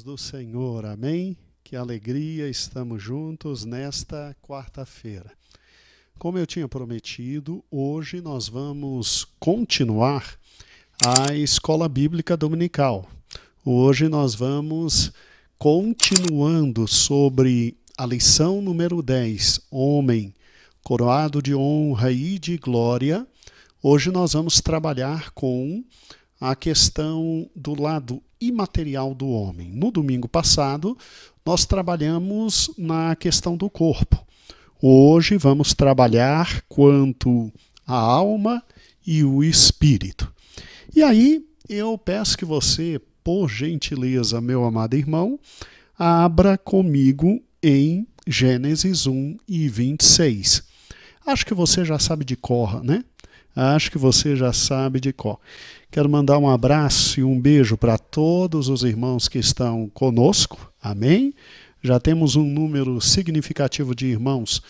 do Senhor, amém? Que alegria, estamos juntos nesta quarta-feira. Como eu tinha prometido, hoje nós vamos continuar a Escola Bíblica Dominical. Hoje nós vamos continuando sobre a lição número 10, Homem, coroado de honra e de glória. Hoje nós vamos trabalhar com a questão do lado imaterial do homem. No domingo passado, nós trabalhamos na questão do corpo. Hoje vamos trabalhar quanto à alma e o espírito. E aí, eu peço que você, por gentileza, meu amado irmão, abra comigo em Gênesis 1 e 26. Acho que você já sabe de cor, né? Acho que você já sabe de cor. Quero mandar um abraço e um beijo para todos os irmãos que estão conosco. Amém? Já temos um número significativo de irmãos,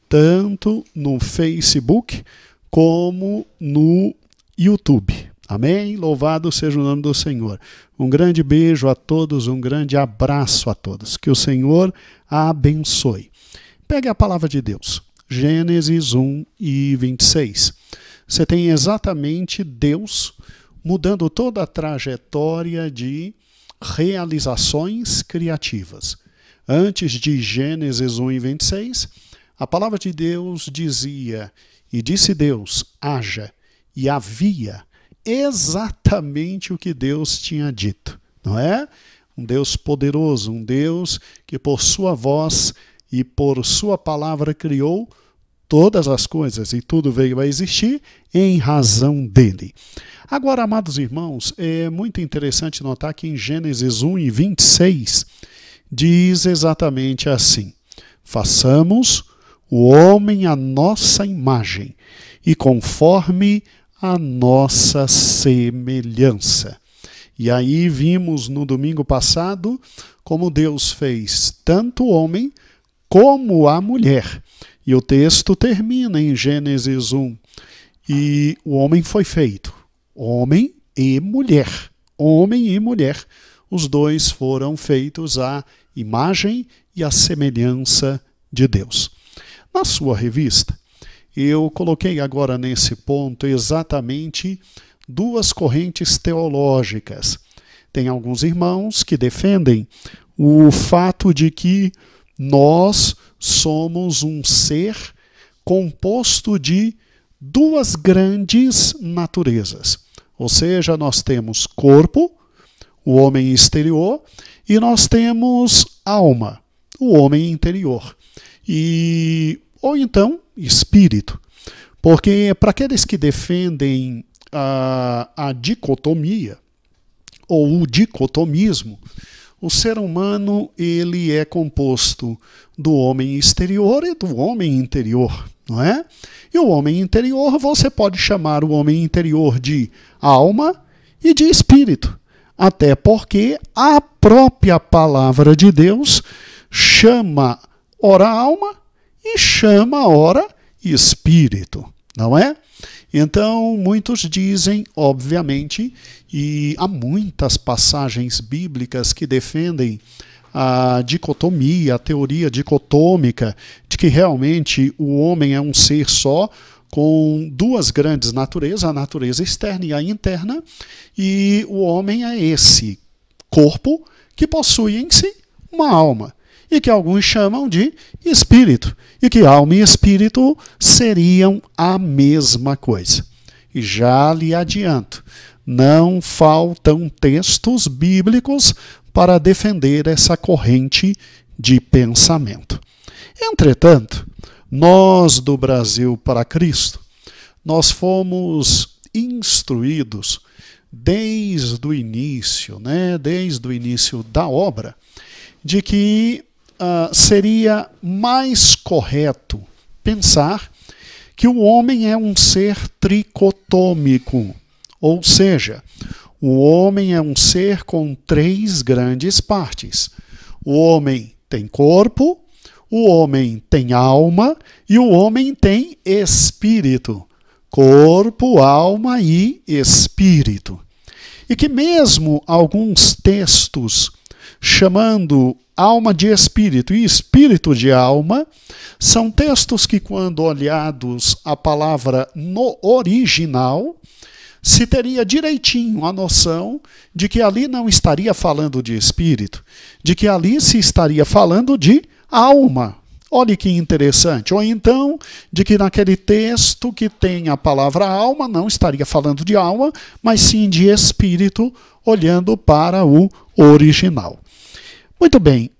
tanto no Facebook como no YouTube. Amém? Louvado seja o nome do Senhor. Um grande beijo a todos, um grande abraço a todos. Que o Senhor abençoe. Pegue a palavra de Deus. Gênesis 1 e 26. Você tem exatamente Deus mudando toda a trajetória de realizações criativas. Antes de Gênesis 1 e 26, a palavra de Deus dizia, e disse Deus, haja, e havia exatamente o que Deus tinha dito, não é? Um Deus poderoso, um Deus que por sua voz e por sua palavra criou todas as coisas, e tudo veio a existir em razão dele. Agora, amados irmãos, é muito interessante notar que em Gênesis 1 e 26 diz exatamente assim: façamos o homem à nossa imagem e conforme a nossa semelhança. E aí vimos no domingo passado como Deus fez tanto o homem como a mulher. E o texto termina em Gênesis 1. E o homem foi feito, homem e mulher. Homem e mulher, os dois foram feitos à imagem e à semelhança de Deus. Na sua revista, eu coloquei agora nesse ponto exatamente duas correntes teológicas. Tem alguns irmãos que defendem o fato de que nós somos um ser composto de duas grandes naturezas. Ou seja, nós temos corpo, o homem exterior, e nós temos alma, o homem interior. Ou então, espírito. Porque para aqueles que defendem a dicotomia, ou o dicotomismo, o ser humano ele é composto do homem exterior e do homem interior, não é? E o homem interior, você pode chamar o homem interior de alma e de espírito, até porque a própria palavra de Deus chama ora alma e chama ora espírito, não é? Então, muitos dizem, obviamente, e há muitas passagens bíblicas que defendem a dicotomia, a teoria dicotômica, de que realmente o homem é um ser só, com duas grandes naturezas, a natureza externa e a interna, e o homem é esse corpo que possui em si uma alma, e que alguns chamam de espírito, e que alma e espírito seriam a mesma coisa. E já lhe adianto, não faltam textos bíblicos para defender essa corrente de pensamento. Entretanto, nós do Brasil para Cristo, nós fomos instruídos desde o início, desde o início da obra, de que seria mais correto pensar que o homem é um ser tricotômico, ou seja, o homem é um ser com três grandes partes. O homem tem corpo, o homem tem alma e o homem tem espírito. Corpo, alma e espírito. E que mesmo alguns textos chamando alma de espírito e espírito de alma, são textos que, quando olhados a palavra no original, se teria direitinho a noção de que ali não estaria falando de espírito, de que ali se estaria falando de alma. Olha que interessante. Ou então, de que naquele texto que tem a palavra alma, não estaria falando de alma, mas sim de espírito, olhando para o original. Muito bem.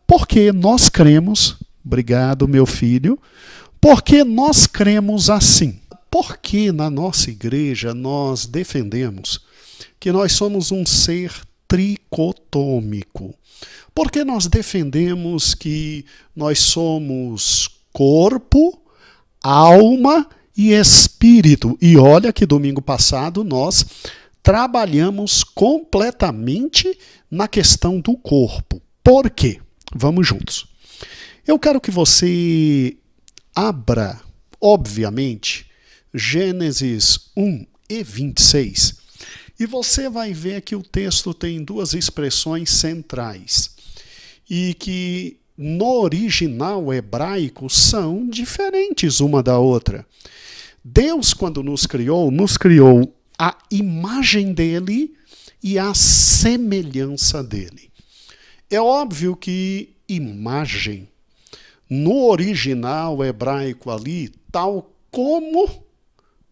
Porque nós cremos, obrigado meu filho, porque nós cremos assim? Porque na nossa igreja nós defendemos que nós somos um ser tricotômico. Porque nós defendemos que nós somos corpo, alma e espírito. E olha que domingo passado nós trabalhamos completamente na questão do corpo. Por quê? Vamos juntos. Eu quero que você abra, obviamente, Gênesis 1 e 26. E você vai ver que o texto tem duas expressões centrais. E que no original hebraico são diferentes uma da outra. Deus, quando nos criou a imagem dele e a semelhança dele. É óbvio que imagem, no original hebraico ali, tal como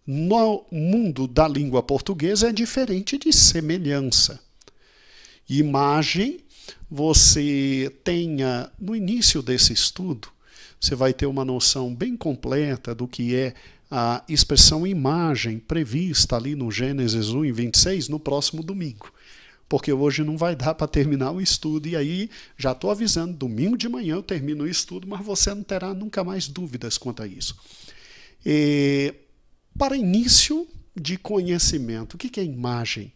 no mundo da língua portuguesa, é diferente de semelhança. Imagem, você tenha, no início desse estudo, você vai ter uma noção bem completa do que é a expressão imagem prevista ali no Gênesis 1 e 26 no próximo domingo. Porque hoje não vai dar para terminar o estudo, e aí já estou avisando, domingo de manhã eu termino o estudo, mas você não terá nunca mais dúvidas quanto a isso. Para início de conhecimento, o que é imagem?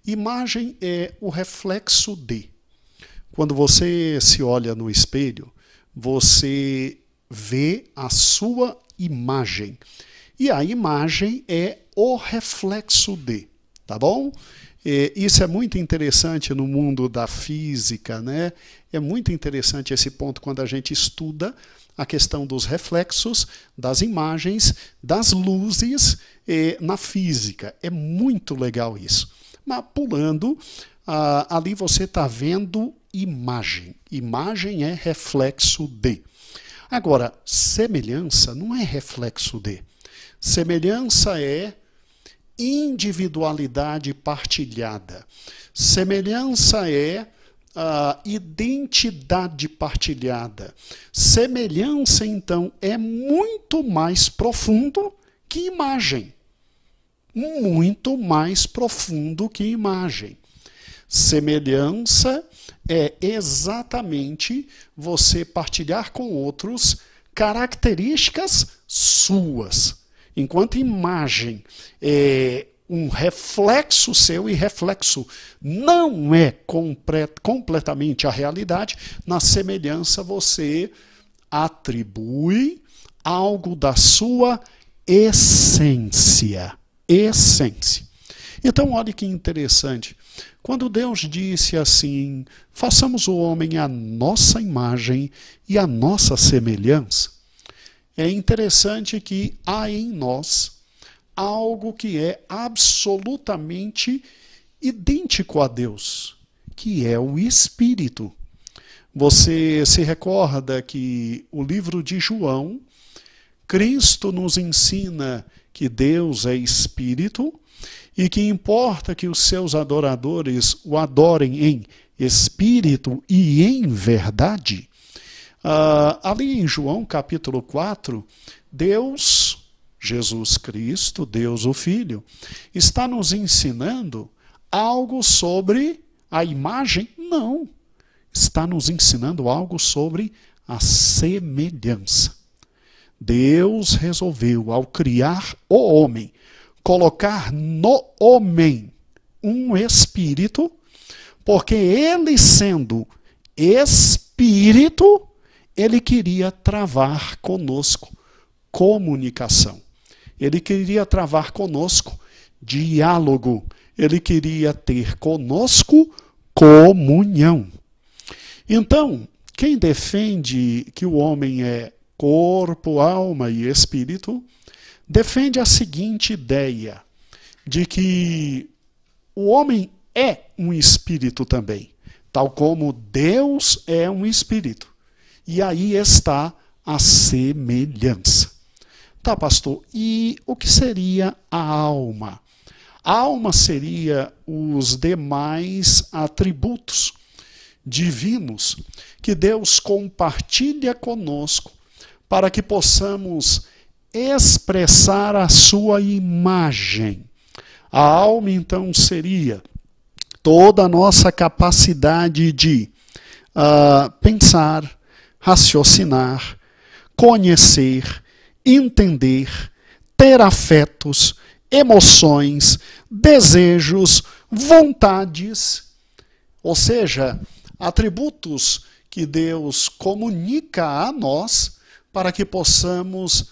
Imagem é o reflexo de. Quando você se olha no espelho, você vê a sua imagem. E a imagem é o reflexo de, tá bom? Isso é muito interessante no mundo da física, né? É muito interessante esse ponto quando a gente estuda a questão dos reflexos, das imagens, das luzes na física. É muito legal isso. Mas pulando, ali você está vendo imagem. Imagem é reflexo de. Agora, semelhança não é reflexo de. Semelhança é individualidade partilhada. Semelhança é identidade partilhada. Semelhança, então, é muito mais profundo que imagem. Muito mais profundo que imagem. Semelhança é exatamente você partilhar com outros características suas. Enquanto imagem é um reflexo seu, e reflexo não é completamente a realidade, na semelhança você atribui algo da sua essência. Essência. Então, olha que interessante. Quando Deus disse assim, façamos o homem à nossa imagem e à nossa semelhança, é interessante que há em nós algo que é absolutamente idêntico a Deus, que é o Espírito. Você se recorda que o livro de João, Cristo nos ensina que Deus é Espírito e que importa que os seus adoradores o adorem em Espírito e em verdade. Ali em João capítulo 4, Deus, Jesus Cristo, Deus o Filho, está nos ensinando algo sobre a imagem? Não. Está nos ensinando algo sobre a semelhança. Deus resolveu, ao criar o homem, colocar no homem um espírito, porque ele sendo espírito, ele queria travar conosco comunicação. Ele queria travar conosco diálogo. Ele queria ter conosco comunhão. Então, quem defende que o homem é corpo, alma e espírito, defende a seguinte ideia, de que o homem é um espírito também, tal como Deus é um espírito. E aí está a semelhança. Tá, pastor, e o que seria a alma? A alma seria os demais atributos divinos que Deus compartilha conosco para que possamos expressar a sua imagem. A alma, então, seria toda a nossa capacidade de pensar, raciocinar, conhecer, entender, ter afetos, emoções, desejos, vontades, ou seja, atributos que Deus comunica a nós para que possamos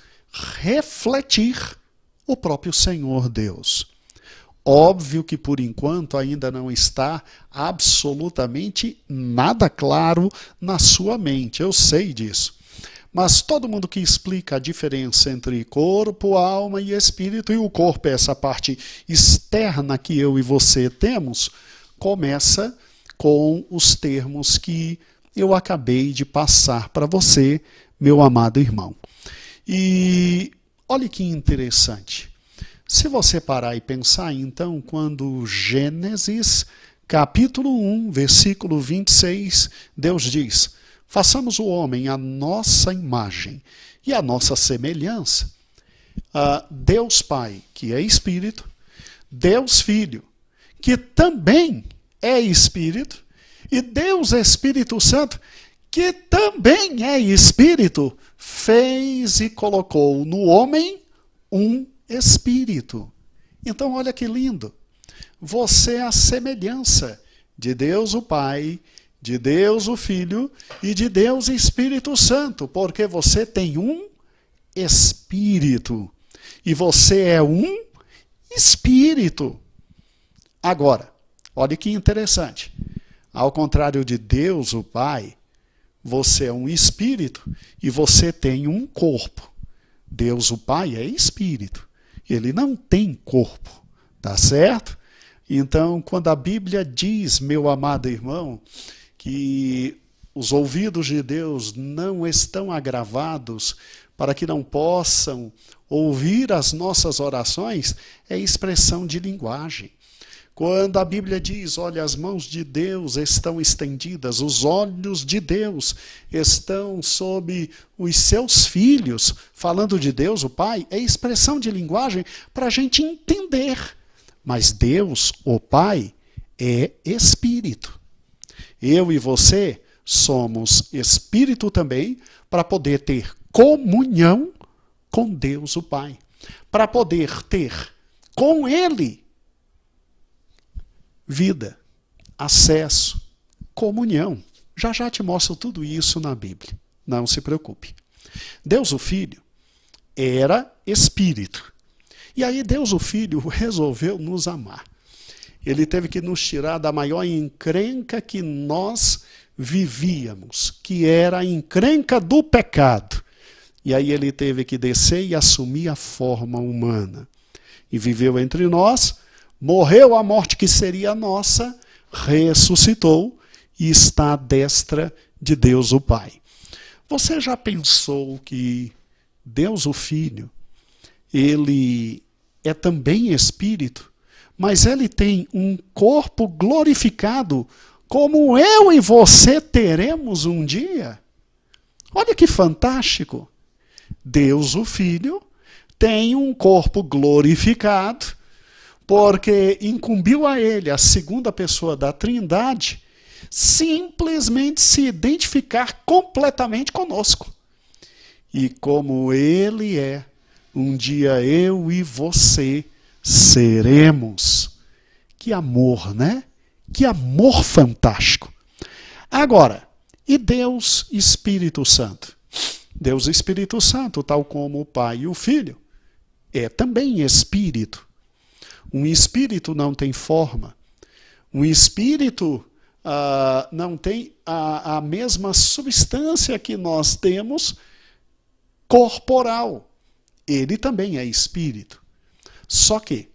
refletir o próprio Senhor Deus. Óbvio que por enquanto ainda não está absolutamente nada claro na sua mente, eu sei disso. Mas todo mundo que explica a diferença entre corpo, alma e espírito, e o corpo é essa parte externa que eu e você temos, começa com os termos que eu acabei de passar para você, meu amado irmão. E olha que interessante. Se você parar e pensar, então, quando Gênesis, capítulo 1, versículo 26, Deus diz: façamos o homem à nossa imagem e à nossa semelhança. Deus Pai, que é Espírito, Deus Filho, que também é Espírito, e Deus Espírito Santo, que também é Espírito, fez e colocou no homem um Espírito. Então, olha que lindo. Você é a semelhança de Deus o Pai, de Deus o Filho e de Deus Espírito Santo, porque você tem um Espírito. E você é um Espírito. Agora, olha que interessante. Ao contrário de Deus o Pai, você é um Espírito e você tem um corpo. Deus o Pai é Espírito. Ele não tem corpo, tá certo? Então, quando a Bíblia diz, meu amado irmão, que os ouvidos de Deus não estão agravados para que não possam ouvir as nossas orações, é expressão de linguagem. Quando a Bíblia diz, olha, as mãos de Deus estão estendidas, os olhos de Deus estão sobre os seus filhos, falando de Deus, o Pai, é expressão de linguagem para a gente entender. Mas Deus, o Pai, é Espírito. Eu e você somos Espírito também para poder ter comunhão com Deus, o Pai. Para poder ter com Ele vida, acesso, comunhão. Já já te mostro tudo isso na Bíblia. Não se preocupe. Deus o Filho era Espírito. E aí Deus o Filho resolveu nos amar. Ele teve que nos tirar da maior encrenca que nós vivíamos, que era a encrenca do pecado. E aí ele teve que descer e assumir a forma humana. E viveu entre nós, morreu a morte que seria a nossa, ressuscitou e está à destra de Deus o Pai. Você já pensou que Deus o Filho, ele é também Espírito, mas ele tem um corpo glorificado, como eu e você teremos um dia? Olha que fantástico! Deus o Filho tem um corpo glorificado, porque incumbiu a ele, a segunda pessoa da Trindade, simplesmente se identificar completamente conosco. E como ele é, um dia eu e você seremos. Que amor, né? Que amor fantástico. Agora, e Deus Espírito Santo? Deus Espírito Santo, tal como o Pai e o Filho, é também Espírito. Um espírito não tem forma. Um espírito não tem a mesma substância que nós temos corporal. Ele também é espírito. Só que,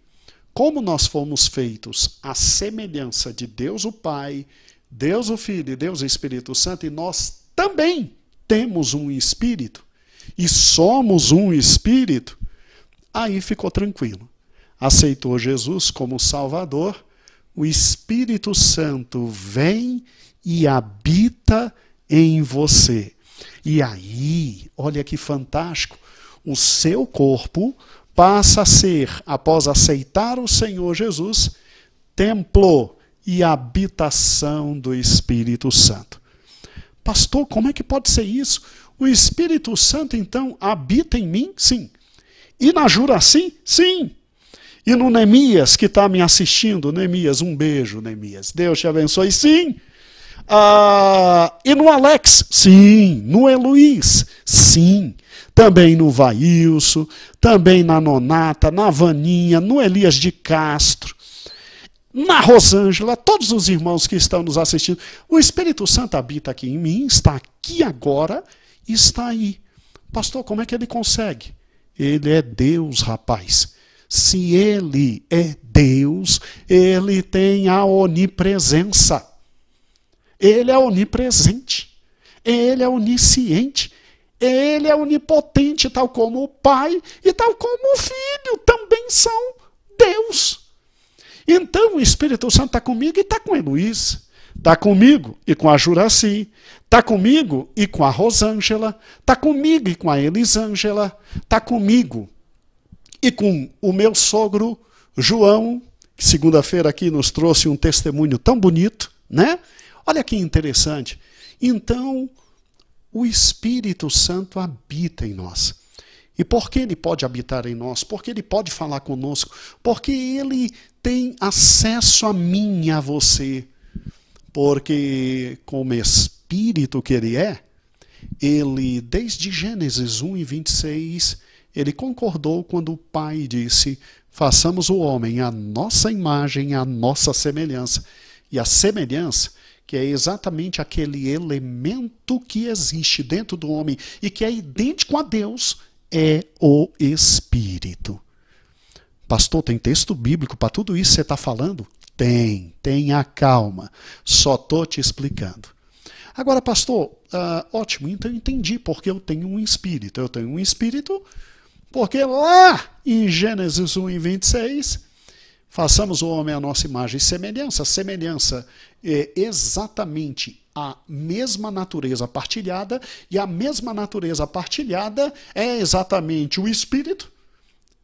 como nós fomos feitos à semelhança de Deus o Pai, Deus o Filho e Deus o Espírito Santo, e nós também temos um espírito, e somos um espírito, aí ficou tranquilo. Aceitou Jesus como Salvador, o Espírito Santo vem e habita em você. E aí, olha que fantástico, o seu corpo passa a ser, após aceitar o Senhor Jesus, templo e habitação do Espírito Santo. Pastor, como é que pode ser isso? O Espírito Santo, então, habita em mim? Sim. E na Juraci? Sim. E no Neemias, que está me assistindo, Neemias, um beijo, Neemias. Deus te abençoe, sim. E no Alex? Sim. No Heloís? Sim. Também no Vailson, também na Nonata, na Vaninha, no Elias de Castro, na Rosângela, todos os irmãos que estão nos assistindo. O Espírito Santo habita aqui em mim, está aqui agora, está aí. Pastor, como é que ele consegue? Ele é Deus, rapaz. Se ele é Deus, ele tem a onipresença. Ele é onipresente. Ele é onisciente. Ele é onipotente, tal como o Pai e tal como o Filho também são Deus. Então o Espírito Santo está comigo e está com a Heloísa. Está comigo e com a Juraci. Está comigo e com a Rosângela. Está comigo e com a Elisângela. Está comigo e com o meu sogro João, que segunda-feira aqui nos trouxe um testemunho tão bonito, né? Olha que interessante. Então, o Espírito Santo habita em nós. E por que ele pode habitar em nós? Porque ele pode falar conosco. Porque ele tem acesso a mim e a você. Porque, como Espírito que ele é, ele, desde Gênesis 1:26, ele concordou quando o Pai disse: façamos o homem à nossa imagem, à nossa semelhança. E a semelhança, que é exatamente aquele elemento que existe dentro do homem e que é idêntico a Deus, é o Espírito. Pastor, tem texto bíblico para tudo isso que você está falando? Tenha calma. Só estou te explicando. Agora, pastor, ótimo, então eu entendi porque eu tenho um Espírito. Eu tenho um Espírito porque lá em Gênesis 1:26, façamos o homem à nossa imagem e semelhança. Semelhança é exatamente a mesma natureza partilhada, e a mesma natureza partilhada é exatamente o Espírito.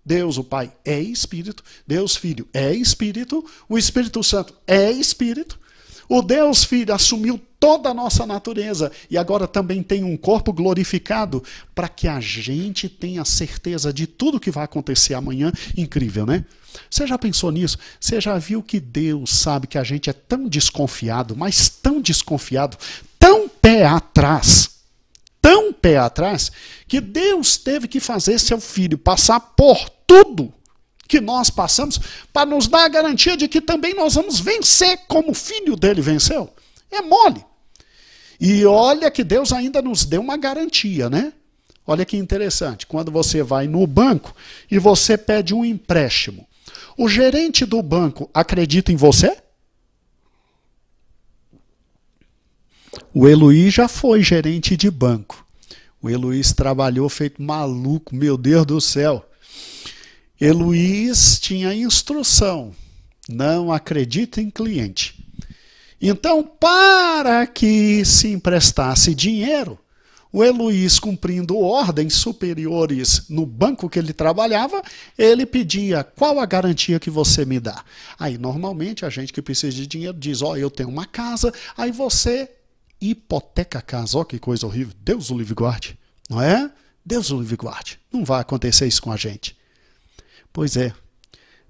Deus, o Pai, é Espírito. Deus, Filho, é Espírito. O Espírito Santo é Espírito. O Deus Filho assumiu toda a nossa natureza e agora também tem um corpo glorificado para que a gente tenha certeza de tudo que vai acontecer amanhã. Incrível, né? Você já pensou nisso? Você já viu que Deus sabe que a gente é tão desconfiado, mas tão desconfiado, tão pé atrás, que Deus teve que fazer seu filho passar por tudo que nós passamos para nos dar a garantia de que também nós vamos vencer como o filho dele venceu? É mole. E olha que Deus ainda nos deu uma garantia, né? Olha que interessante. Quando você vai no banco e você pede um empréstimo, o gerente do banco acredita em você? O Heloí já foi gerente de banco. O Heloís trabalhou feito maluco, meu Deus do céu. Heloís tinha instrução: não acredita em cliente. Então, para que se emprestasse dinheiro, o Heloís, cumprindo ordens superiores no banco que ele trabalhava, ele pedia: qual a garantia que você me dá? Aí, normalmente, a gente que precisa de dinheiro diz: ó, eu tenho uma casa, aí você hipoteca a casa. Ó, que coisa horrível. Deus o livre guarde, não é? Deus o livre guarde. Não vai acontecer isso com a gente. Pois é,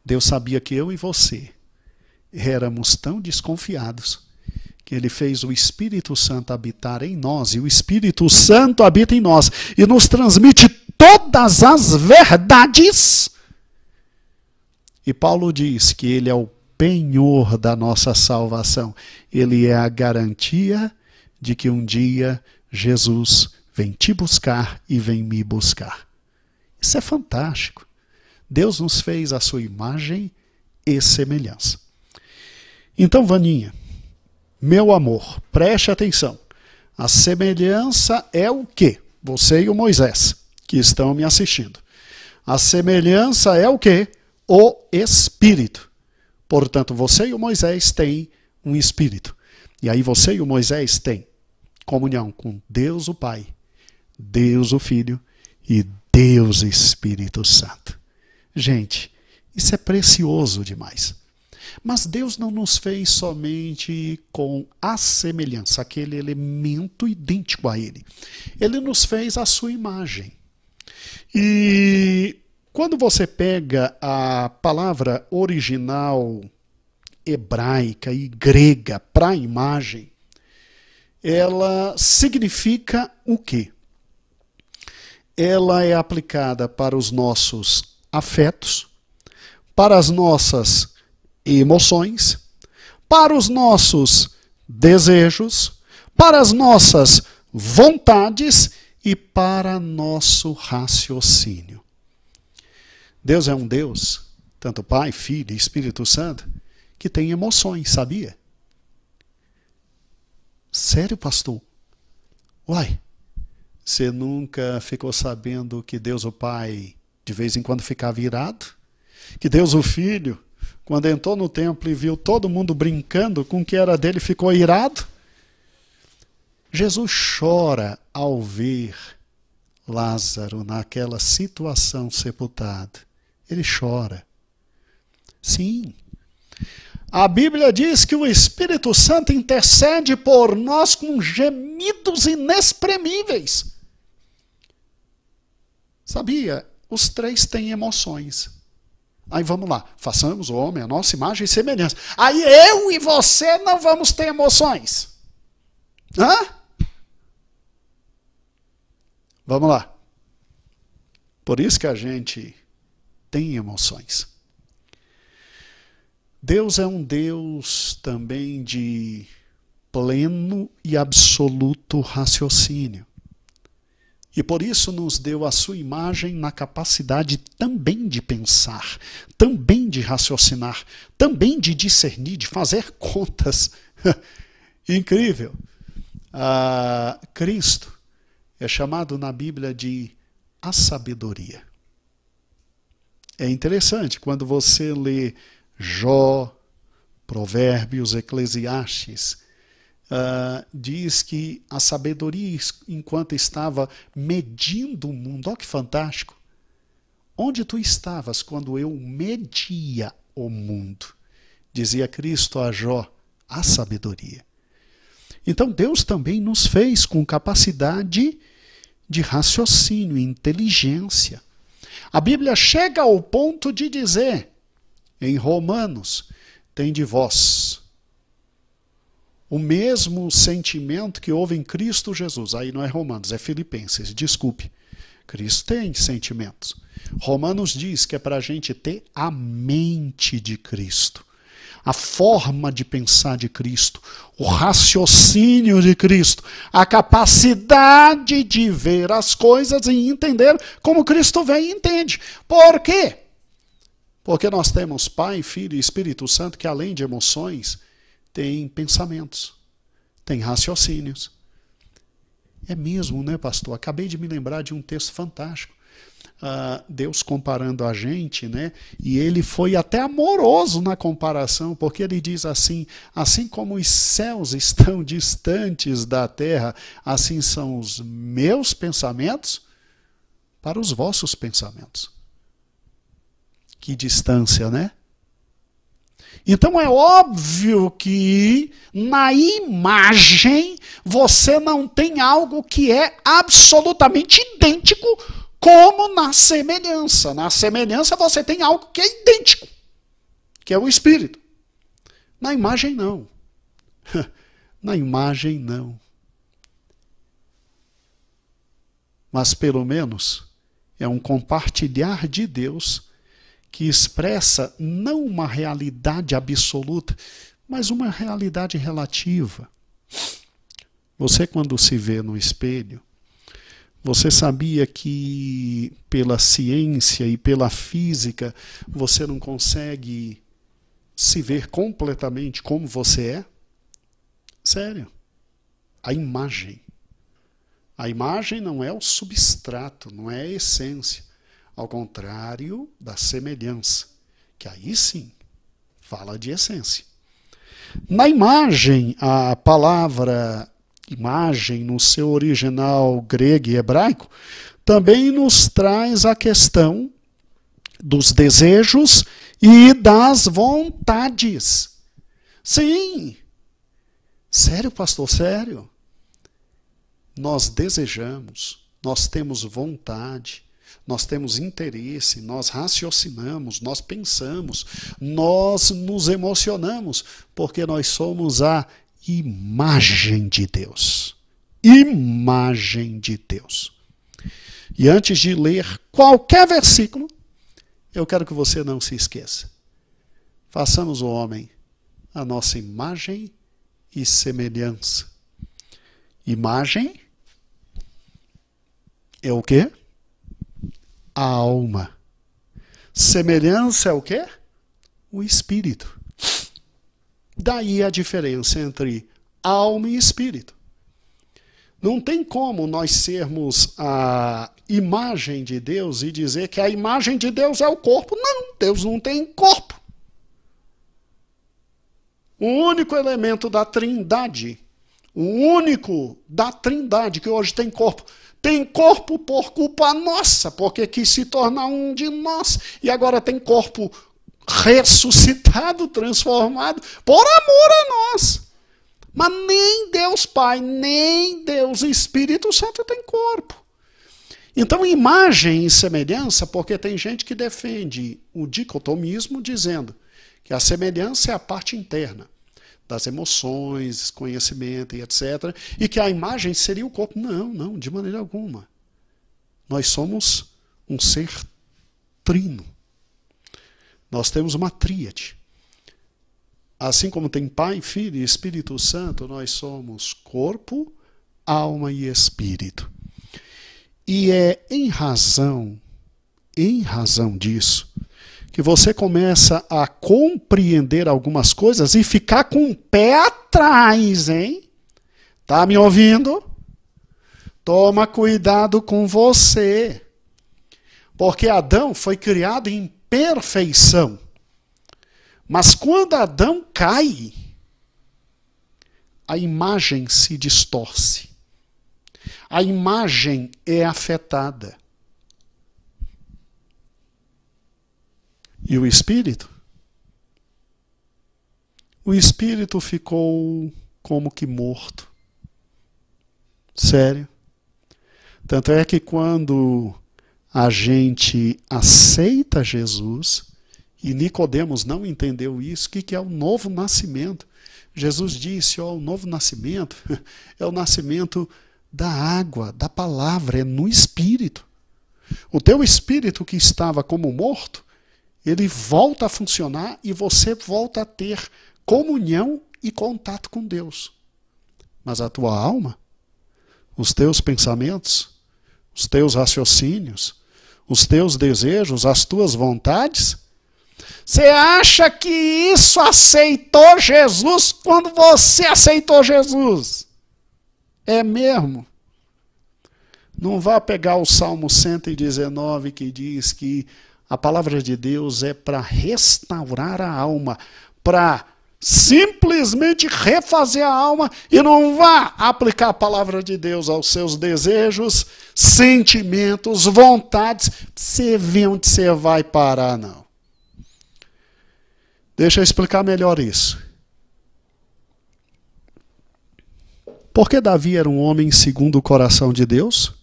Deus sabia que eu e você éramos tão desconfiados que ele fez o Espírito Santo habitar em nós, e o Espírito Santo habita em nós e nos transmite todas as verdades. E Paulo diz que ele é o penhor da nossa salvação. Ele é a garantia de que um dia Jesus vem te buscar e vem me buscar. Isso é fantástico. Deus nos fez a sua imagem e semelhança. Então, Vaninha, meu amor, preste atenção. A semelhança é o quê? Você e o Moisés, que estão me assistindo. A semelhança é o quê? O Espírito. Portanto, você e o Moisés têm um Espírito. E aí você e o Moisés têm comunhão com Deus o Pai, Deus o Filho e Deus Espírito Santo. Gente, isso é precioso demais. Mas Deus não nos fez somente com a semelhança, aquele elemento idêntico a Ele. Ele nos fez a sua imagem. E quando você pega a palavra original hebraica e grega para imagem, ela significa o quê? Ela é aplicada para os nossos afetos, para as nossas emoções, para os nossos desejos, para as nossas vontades e para nosso raciocínio. Deus é um Deus, tanto Pai, Filho e Espírito Santo, que tem emoções, sabia? Sério, pastor? Uai, você nunca ficou sabendo que Deus o Pai de vez em quando ficava irado? Que Deus o Filho, quando entrou no templo e viu todo mundo brincando com o que era dele, ficou irado? Jesus chora ao ver Lázaro naquela situação sepultado. Ele chora. Sim. A Bíblia diz que o Espírito Santo intercede por nós com gemidos inexprimíveis. Sabia? Os três têm emoções. Aí vamos lá, façamos o homem a nossa imagem e semelhança. Aí eu e você não vamos ter emoções. Hã? Vamos lá. Por isso que a gente tem emoções. Deus é um Deus também de pleno e absoluto raciocínio. E por isso nos deu a sua imagem na capacidade também de pensar, também de raciocinar, também de discernir, de fazer contas. Incrível. Cristo é chamado na Bíblia de a sabedoria. É interessante, quando você lê Jó, Provérbios, Eclesiastes, diz que a sabedoria, enquanto estava medindo o mundo, olha que fantástico. Onde tu estavas quando eu media o mundo? Dizia Cristo a Jó, a sabedoria. Então Deus também nos fez com capacidade de raciocínio, inteligência. A Bíblia chega ao ponto de dizer, em Romanos, tem de vós o mesmo sentimento que houve em Cristo Jesus. Aí não é Romanos, é Filipenses, desculpe. Cristo tem sentimentos. Romanos diz que é para a gente ter a mente de Cristo, a forma de pensar de Cristo, o raciocínio de Cristo, a capacidade de ver as coisas e entender como Cristo vê e entende. Por quê? Porque nós temos Pai, Filho e Espírito Santo que, além de emoções, tem pensamentos, tem raciocínios. É mesmo, né, pastor? Acabei de me lembrar de um texto fantástico. Deus comparando a gente, né? E ele foi até amoroso na comparação, porque ele diz assim como os céus estão distantes da terra, assim são os meus pensamentos para os vossos pensamentos. Que distância, né? Então é óbvio que na imagem você não tem algo que é absolutamente idêntico como na semelhança. Na semelhança você tem algo que é idêntico, que é o Espírito. Na imagem não. Na imagem não. Mas pelo menos é um compartilhar de Deus que expressa não uma realidade absoluta, mas uma realidade relativa. Você, quando se vê no espelho, você sabia que pela ciência e pela física você não consegue se ver completamente como você é? Sério. A imagem. A imagem não é o substrato, não é a essência. Ao contrário da semelhança, que aí sim fala de essência. Na imagem, a palavra imagem, no seu original grego e hebraico, também nos traz a questão dos desejos e das vontades. Sim! Sério, pastor, sério? Nós desejamos, nós temos vontade, nós temos interesse, nós raciocinamos, nós pensamos, nós nos emocionamos, porque nós somos a imagem de Deus. Imagem de Deus. E antes de ler qualquer versículo, eu quero que você não se esqueça. Façamos o homem a nossa imagem e semelhança. Imagem é o quê? A alma. Semelhança é o quê? O espírito. Daí a diferença entre alma e espírito. Não tem como nós sermos a imagem de Deus e dizer que a imagem de Deus é o corpo. Não, Deus não tem corpo. O único elemento da Trindade, o único da Trindade que hoje tem corpo por culpa nossa, porque quis se tornar um de nós, e agora tem corpo ressuscitado, transformado, por amor a nós. Mas nem Deus Pai, nem Deus Espírito Santo tem corpo. Então, imagem e semelhança, porque tem gente que defende o dicotomismo dizendo que a semelhança é a parte interna das emoções, conhecimento e etc. E que a imagem seria o corpo. Não, não, de maneira alguma. Nós somos um ser trino. Nós temos uma tríade. Assim como tem Pai, Filho e Espírito Santo, nós somos corpo, alma e espírito. E é em razão disso, que você começa a compreender algumas coisas e ficar com o pé atrás, hein? Tá me ouvindo? Toma cuidado com você. Porque Adão foi criado em perfeição. Mas quando Adão cai, a imagem se distorce. A imagem é afetada. E o espírito? O espírito ficou como que morto. Sério. Tanto é que quando a gente aceita Jesus, e Nicodemos não entendeu isso, o que é o novo nascimento? Jesus disse, o novo nascimento é o nascimento da água, da palavra, é no espírito. O teu espírito que estava como morto, ele volta a funcionar e você volta a ter comunhão e contato com Deus. Mas a tua alma, os teus pensamentos, os teus raciocínios, os teus desejos, as tuas vontades, você acha que isso aceitou Jesus quando você aceitou Jesus? É mesmo? Não vá pegar o Salmo 119 que diz que a palavra de Deus é para restaurar a alma, para simplesmente refazer a alma, e não vá aplicar a palavra de Deus aos seus desejos, sentimentos, vontades, você vê onde você vai parar, não. Deixa eu explicar melhor isso. Por que Davi era um homem segundo o coração de Deus?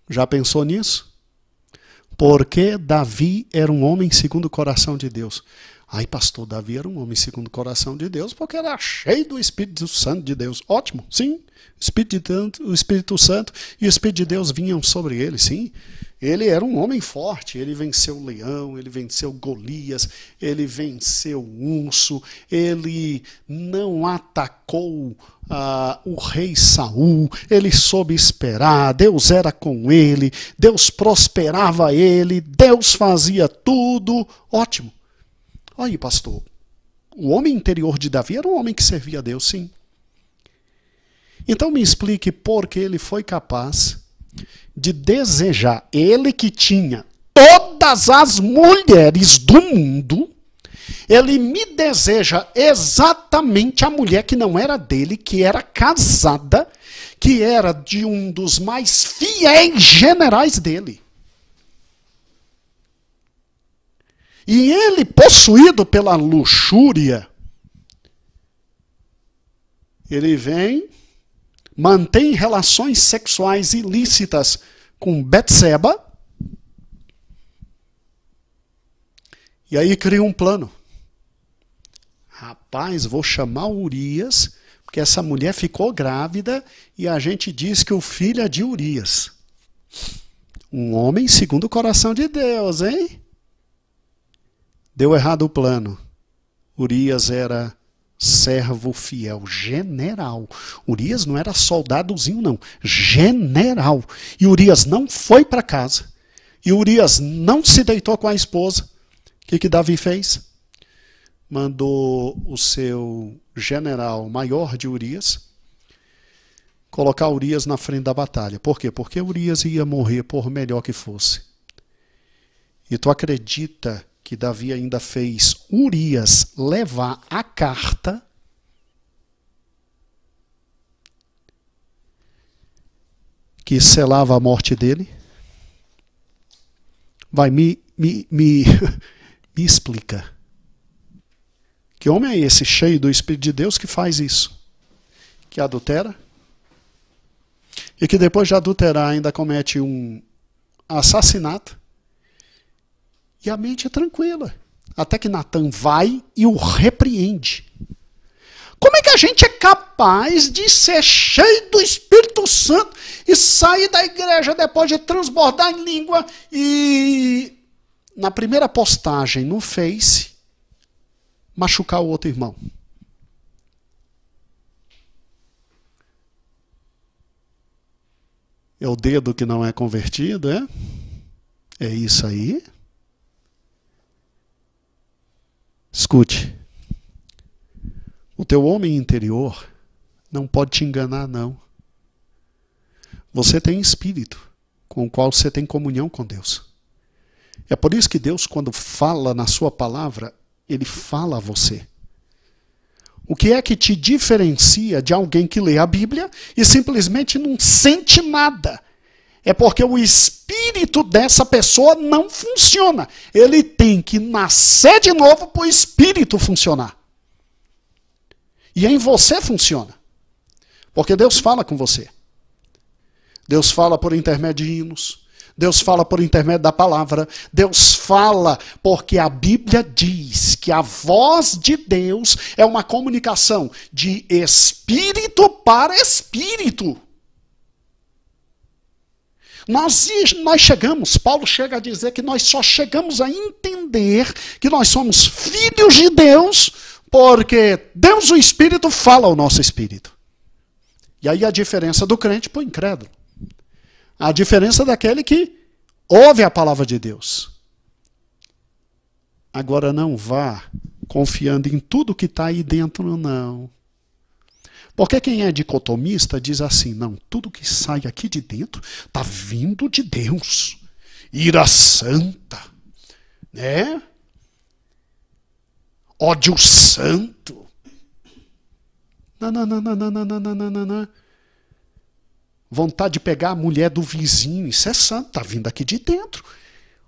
Já pensou nisso? Porque Davi era um homem segundo o coração de Deus. Ai, pastor, Davi era um homem segundo o coração de Deus, porque era cheio do Espírito Santo de Deus. Ótimo, sim. O Espírito Santo e o Espírito de Deus vinham sobre ele, sim. Ele era um homem forte, ele venceu o leão, ele venceu Golias, ele venceu o urso, ele não atacou o rei Saul, ele soube esperar, Deus era com ele, Deus prosperava ele, Deus fazia tudo. Ótimo. Olha aí, pastor, o homem interior de Davi era um homem que servia a Deus, sim. Então me explique por que ele foi capaz de desejar, ele que tinha todas as mulheres do mundo, ele me deseja exatamente a mulher que não era dele, que era casada, que era de um dos mais fiéis generais dele. E ele, possuído pela luxúria, ele vem, mantém relações sexuais ilícitas com Betseba, e aí cria um plano. Rapaz, vou chamar Urias, porque essa mulher ficou grávida e a gente diz que o filho é de Urias. Um homem segundo o coração de Deus, hein? Deu errado o plano. Urias era servo fiel, general. Urias não era soldadozinho, não. General. E Urias não foi para casa. E Urias não se deitou com a esposa. O que Davi fez? Mandou o seu general maior de Urias colocar Urias na frente da batalha. Por quê? Porque Urias ia morrer por melhor que fosse. E tu acredita que Davi ainda fez Urias levar a carta que selava a morte dele? Vai, me explica. Que homem é esse, cheio do Espírito de Deus, que faz isso? Que adultera? E que depois de adulterar ainda comete um assassinato? E a mente é tranquila. Até que Natan vai e o repreende. Como é que a gente é capaz de ser cheio do Espírito Santo e sair da igreja depois de transbordar em língua e, na primeira postagem no Face, machucar o outro irmão? É o dedo que não é convertido, é? É isso aí? Escute, o teu homem interior não pode te enganar, não. Você tem espírito com o qual você tem comunhão com Deus. É por isso que Deus, quando fala na sua palavra, Ele fala a você. O que é que te diferencia de alguém que lê a Bíblia e simplesmente não sente nada? É porque o espírito dessa pessoa não funciona. Ele tem que nascer de novo para o espírito funcionar. E em você funciona. Porque Deus fala com você. Deus fala por intermédio de hinos. Deus fala por intermédio da palavra. Deus fala porque a Bíblia diz que a voz de Deus é uma comunicação de espírito para espírito. Nós chegamos, Paulo chega a dizer que nós só chegamos a entender que nós somos filhos de Deus porque Deus, o Espírito, fala ao nosso espírito. E aí a diferença do crente para o incrédulo. A diferença daquele que ouve a palavra de Deus. Agora não vá confiando em tudo que está aí dentro, não. Porque quem é dicotomista diz assim, não, tudo que sai aqui de dentro está vindo de Deus. Ira santa, né? Ódio santo. Não. Vontade de pegar a mulher do vizinho, isso é santo, está vindo aqui de dentro.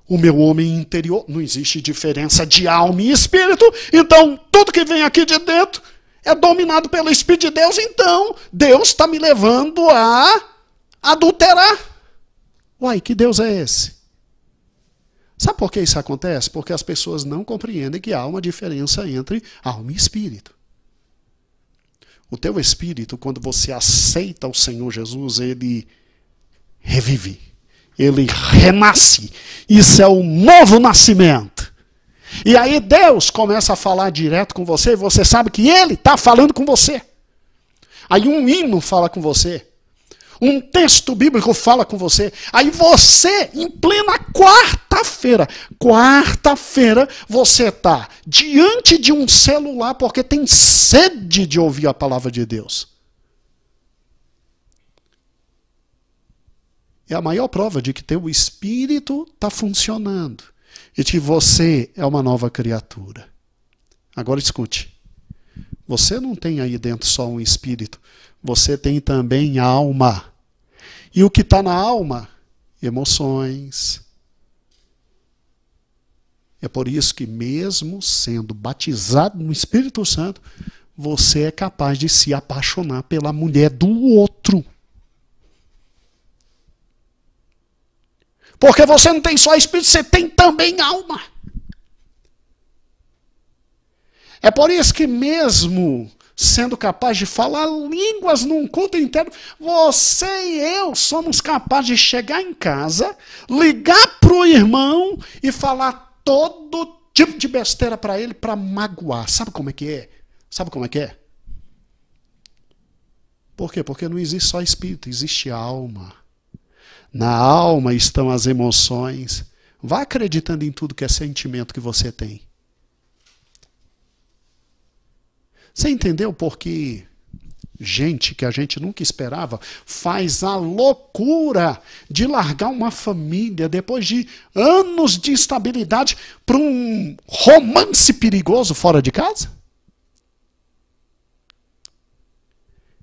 O meu homem interior, não existe diferença de alma e espírito, então tudo que vem aqui de dentro é dominado pelo Espírito de Deus, então Deus está me levando a adulterar. Uai, que Deus é esse? Sabe por que isso acontece? Porque as pessoas não compreendem que há uma diferença entre alma e espírito. O teu espírito, quando você aceita o Senhor Jesus, ele revive, ele renasce. Isso é o novo nascimento. E aí Deus começa a falar direto com você e você sabe que ele está falando com você. Aí um hino fala com você. Um texto bíblico fala com você. Aí você, em plena quarta-feira, você está diante de um celular porque tem sede de ouvir a palavra de Deus. É a maior prova de que teu espírito está funcionando e que você é uma nova criatura. Agora escute. Você não tem aí dentro só um espírito. Você tem também alma. E o que está na alma? Emoções. É por isso que mesmo sendo batizado no Espírito Santo, você é capaz de se apaixonar pela mulher do outro. Porque você não tem só espírito, você tem também alma. É por isso que mesmo sendo capaz de falar línguas num culto inteiro, você e eu somos capazes de chegar em casa, ligar para o irmão e falar todo tipo de besteira para ele para magoar. Sabe como é que é? Sabe como é que é? Por quê? Porque não existe só espírito, existe alma. Na alma estão as emoções. Vá acreditando em tudo que é sentimento que você tem. Você entendeu por que gente que a gente nunca esperava faz a loucura de largar uma família depois de anos de instabilidade para um romance perigoso fora de casa?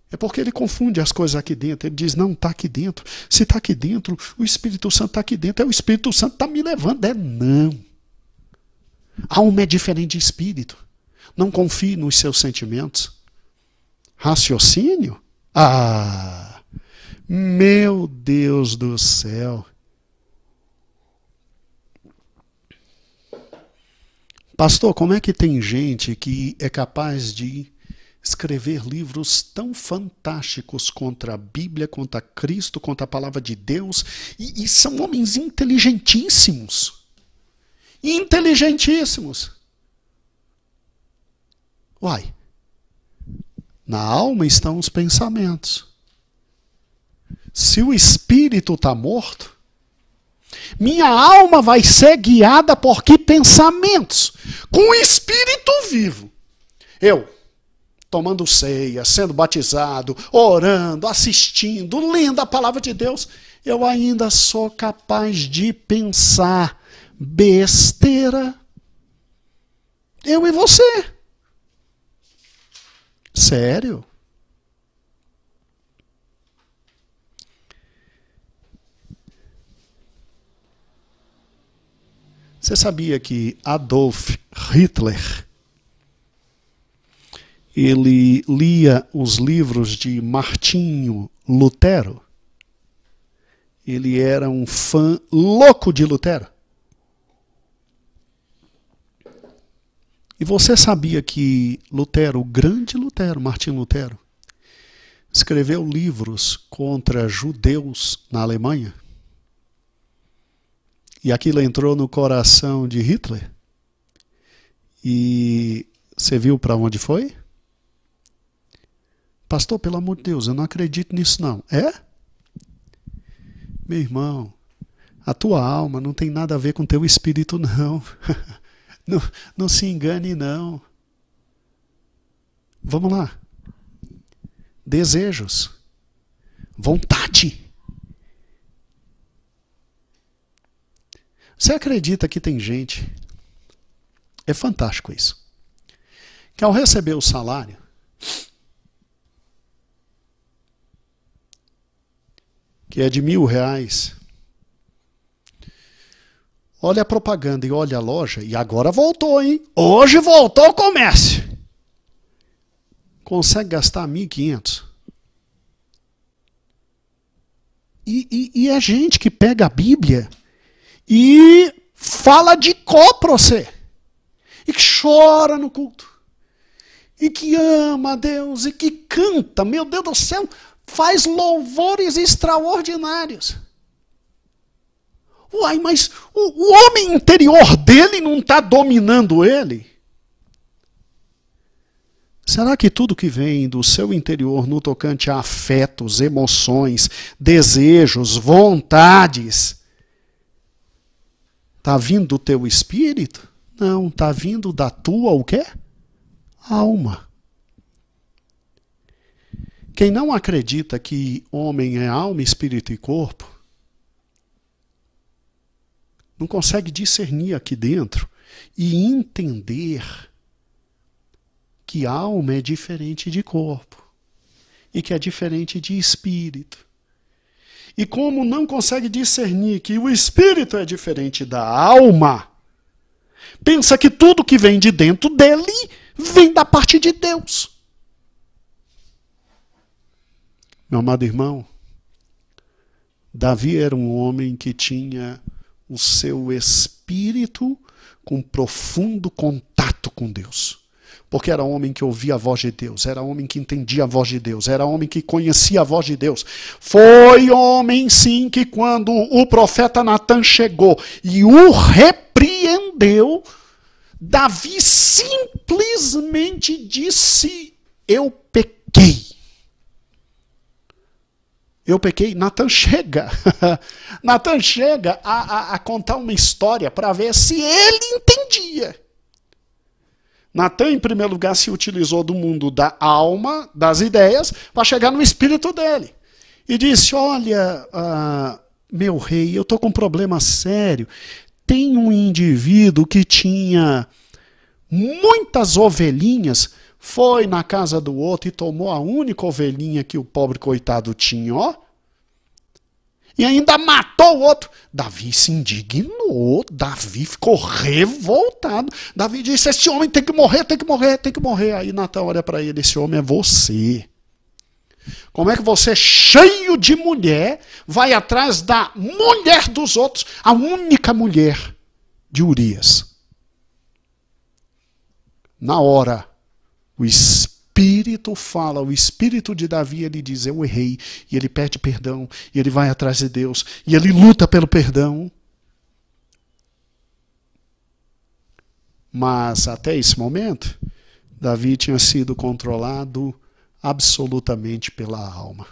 É porque ele confunde as coisas aqui dentro. Ele diz, não, está aqui dentro. Se está aqui dentro, o Espírito Santo está aqui dentro. É o Espírito Santo está me levando. É não. Alma é diferente de espírito. Não confie nos seus sentimentos. Raciocínio? Ah, meu Deus do céu. Pastor, como é que tem gente que é capaz de escrever livros tão fantásticos contra a Bíblia, contra Cristo, contra a palavra de Deus, e são homens inteligentíssimos. Inteligentíssimos. Uai, na alma estão os pensamentos. Se o espírito está morto, minha alma vai ser guiada por que pensamentos? Com o espírito vivo. Eu, tomando ceia, sendo batizado, orando, assistindo, lendo a palavra de Deus, eu ainda sou capaz de pensar besteira. Eu e você. Sério? Você sabia que Adolf Hitler, ele lia os livros de Martinho Lutero? Ele era um fã louco de Lutero. E você sabia que Lutero, o grande Lutero, Martinho Lutero, escreveu livros contra judeus na Alemanha? E aquilo entrou no coração de Hitler? E você viu para onde foi? Pastor, pelo amor de Deus, eu não acredito nisso não. É? Meu irmão, a tua alma não tem nada a ver com o teu espírito não. Não se engane não. Vamos lá. Desejos. Vontade. Você acredita que tem gente, é fantástico isso, que ao receber o salário, que é de R$1.000, olha a propaganda e olha a loja, e agora voltou, hein? Hoje voltou o comércio. Consegue gastar 1.500. E é gente que pega a Bíblia e fala de cor para você, e que chora no culto, e que ama a Deus, e que canta, meu Deus do céu, faz louvores extraordinários. Uai, mas o homem interior dele não está dominando ele? Será que tudo que vem do seu interior no tocante a afetos, emoções, desejos, vontades, está vindo do teu espírito? Não, está vindo da tua o quê? Alma. Quem não acredita que homem é alma, espírito e corpo, não consegue discernir aqui dentro e entender que alma é diferente de corpo e que é diferente de espírito. E como não consegue discernir que o espírito é diferente da alma, pensa que tudo que vem de dentro dele vem da parte de Deus. Meu amado irmão, Davi era um homem que tinha o seu espírito com profundo contato com Deus. Porque era homem que ouvia a voz de Deus, era homem que entendia a voz de Deus, era homem que conhecia a voz de Deus. Foi homem, sim, que quando o profeta Natan chegou e o repreendeu, Davi simplesmente disse: eu pequei. Eu pequei. Natan chega. Natan chega a contar uma história para ver se ele entendia. Natan, em primeiro lugar, se utilizou do mundo da alma, das ideias, para chegar no espírito dele. E disse: olha, meu rei, eu estou com um problema sério. Tem um indivíduo que tinha muitas ovelhinhas, foi na casa do outro e tomou a única ovelhinha que o pobre coitado tinha, ó. E ainda matou o outro. Davi se indignou, Davi ficou revoltado. Davi disse: esse homem tem que morrer, tem que morrer, tem que morrer. Aí Natan olha para ele: esse homem é você. Como é que você, cheio de mulher, vai atrás da mulher dos outros, a única mulher de Urias? Na hora, o Espírito fala, o Espírito de Davi, ele diz: eu errei, e ele pede perdão, e ele vai atrás de Deus, e ele luta pelo perdão. Mas até esse momento, Davi tinha sido controlado absolutamente pela alma.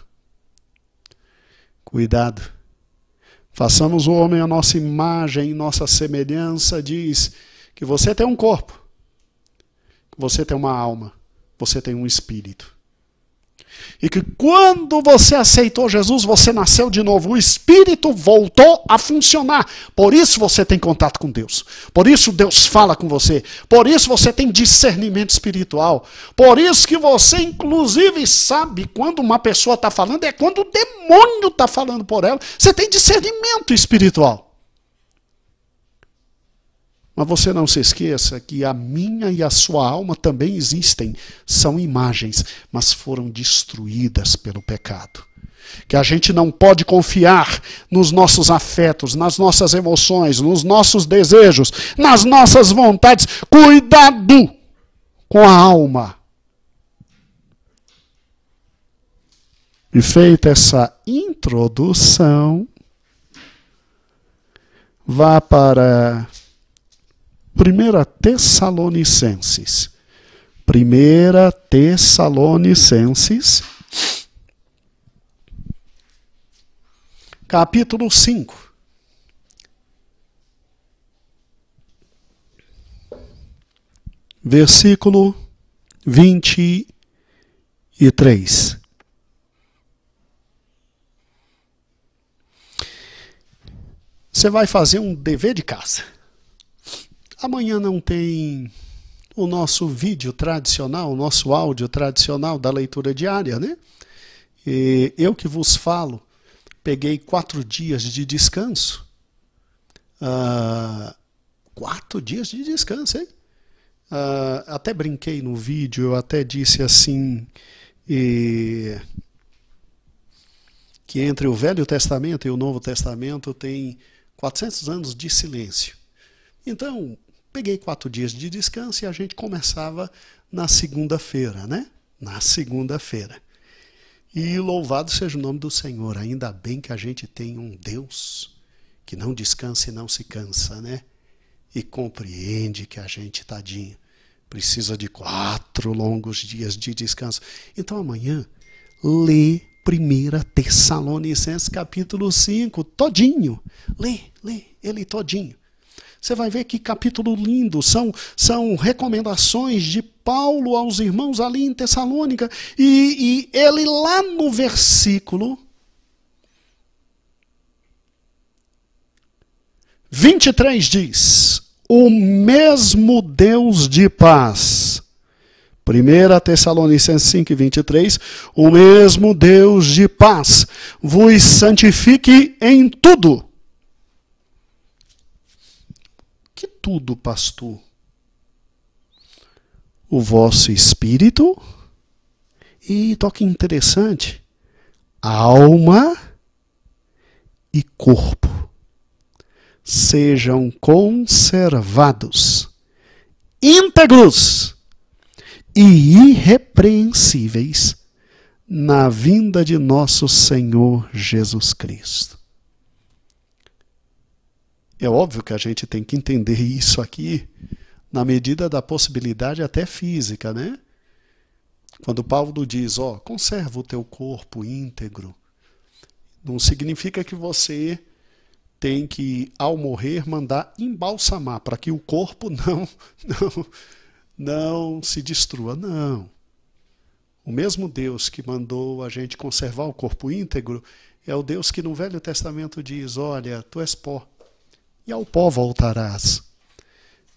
Cuidado. Façamos o homem a nossa imagem, nossa semelhança, diz que você tem um corpo, que você tem uma alma, você tem um espírito. E que quando você aceitou Jesus, você nasceu de novo. O espírito voltou a funcionar. Por isso você tem contato com Deus. Por isso Deus fala com você. Por isso você tem discernimento espiritual. Por isso que você, inclusive, sabe quando uma pessoa está falando, é quando o demônio está falando por ela. Você tem discernimento espiritual. Mas você não se esqueça que a minha e a sua alma também existem. São imagens, mas foram destruídas pelo pecado. Que a gente não pode confiar nos nossos afetos, nas nossas emoções, nos nossos desejos, nas nossas vontades. Cuidado com a alma. E feita essa introdução, vá para 1 Tessalonicenses. 1 Tessalonicenses, capítulo 5. Versículo 23. Você vai fazer um dever de casa. Amanhã não tem o nosso vídeo tradicional, o nosso áudio tradicional da leitura diária, né? E eu que vos falo, peguei 4 dias de descanso. 4 dias de descanso, hein? Até brinquei no vídeo, eu até disse assim, que entre o Velho Testamento e o Novo Testamento tem 400 anos de silêncio. Então, peguei 4 dias de descanso e a gente começava na segunda-feira, né? Na segunda-feira. E louvado seja o nome do Senhor. Ainda bem que a gente tem um Deus que não descansa e não se cansa, né? E compreende que a gente, tadinho, precisa de 4 longos dias de descanso. Então amanhã, lê 1 Tessalonicenses capítulo 5, todinho. Lê ele todinho. Você vai ver que capítulo lindo, são recomendações de Paulo aos irmãos ali em Tessalônica. E ele lá no versículo 23 diz: o mesmo Deus de paz. 1 Tessalonicenses 5, 23, o mesmo Deus de paz vos santifique em tudo. Que tudo, pastor? O vosso espírito, e toque interessante, alma e corpo sejam conservados, íntegros e irrepreensíveis na vinda de nosso Senhor Jesus Cristo. É óbvio que a gente tem que entender isso aqui na medida da possibilidade até física, né? Quando Paulo diz, conserva o teu corpo íntegro, não significa que você tem que, ao morrer, mandar embalsamar para que o corpo não se destrua. Não. O mesmo Deus que mandou a gente conservar o corpo íntegro é o Deus que no Velho Testamento diz, olha, tu és pó, e ao pó voltarás.